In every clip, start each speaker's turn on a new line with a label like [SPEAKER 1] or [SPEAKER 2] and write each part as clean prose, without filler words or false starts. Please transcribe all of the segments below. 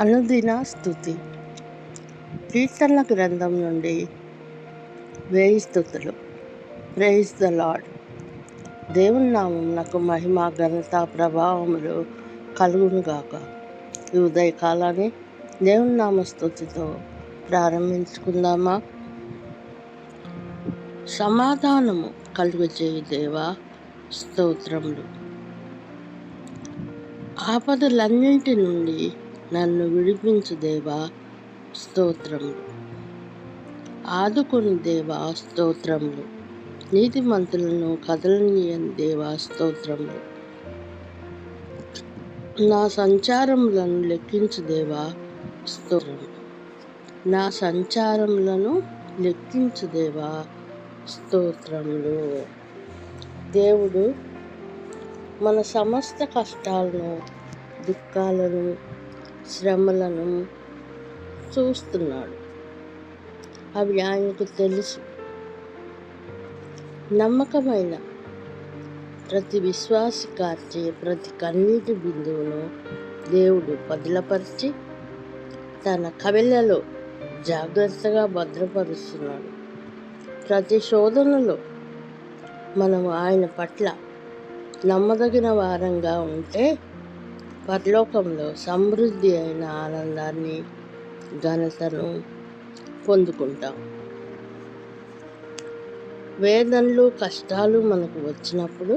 [SPEAKER 1] అనుదిన స్తుతి. కీర్తనల గ్రంథం నుండి 1000 స్తుతులు. Praise the Lord. దేవుని నామమునకు మహిమ, ఘనత, ప్రభావములు కలుగునుగాక. ఈ ఉదయకాలాన్ని దేవుని నామ స్తుతితో ప్రారంభించుకుందామా? సమాధానము కలుగజేయు దేవా స్తోత్రములు. ఆపదలన్నింటి నుండి నన్ను విడిపించు దేవా స్తోత్రములు. ఆదుకొని దేవా స్తోత్రములు. నీతిమంతులను కదలనీయని దేవా స్తోత్రములు. నా సంచారములను లెక్కించు దేవా స్తోత్రములు. నా సంచారములను లెక్కించు దేవా స్తోత్రములు. దేవుడు మన సమస్త కష్టాలను, దుఃఖాలను, శ్రమలను చూస్తున్నాడు. అవి ఆయనకు తెలుసు. నమ్మకమైన ప్రతి విశ్వాసి కార్చే ప్రతి కన్నీటి బిందువును దేవుడు పదిలపరిచి తన కవెలలో జాగ్రత్తగా భద్రపరుస్తున్నాడు. ప్రతి శోధనలో మనము ఆయన పట్ల నమ్మదగిన వారంగా ఉంటే పరలోకంలో సమృద్ధి అయిన ఆనందాన్ని, ఘనతను పొందుకుంటాం. వేదనలు, కష్టాలు మనకు వచ్చినప్పుడు,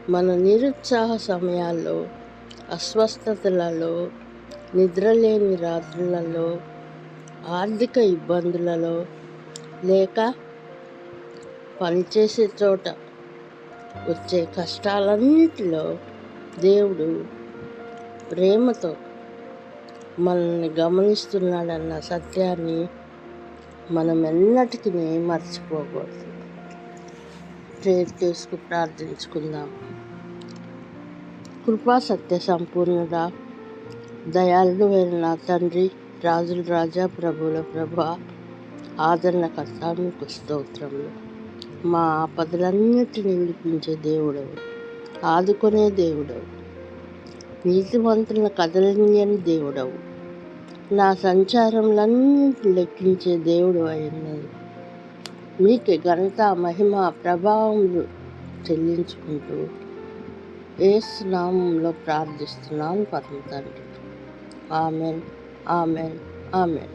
[SPEAKER 1] మన నిరుత్సాహ సమయాల్లో, అస్వస్థతలలో, నిద్రలేని రాత్రులలో, ఆర్థిక ఇబ్బందులలో, లేక పనిచేసే చోట వచ్చే కష్టాలన్నిటిలో దేవుడు ప్రేమతో మనల్ని గమనిస్తున్నాడన్న సత్యాన్ని మనం ఎన్నటికీ మర్చిపోకూడదు. ప్రేయర్ చేసుకు ప్రార్థించుకుందాం. కృపా సత్య సంపూర్ణుడా, దయాళుడు అయిన నా తండ్రి, రాజుల రాజా, ప్రభువుల ప్రభా, ఆదరణకర్త, మీకు స్తోత్రములు. మా ఆపదలన్నిటిని విడిపించే దేవుడవు, ఆదుకునే దేవుడవు, నీతివంతులను కదలనీయని దేవుడవు, నా సంచారములన్నింటిని లెక్కించే దేవుడు అయినది. మీకే ఘనత, మహిమ, ప్రభావములు చెల్లించుకుంటూ యేసు నామములో ప్రార్థిస్తున్నాను పరమ తండ్రి. Amen, amen, amen.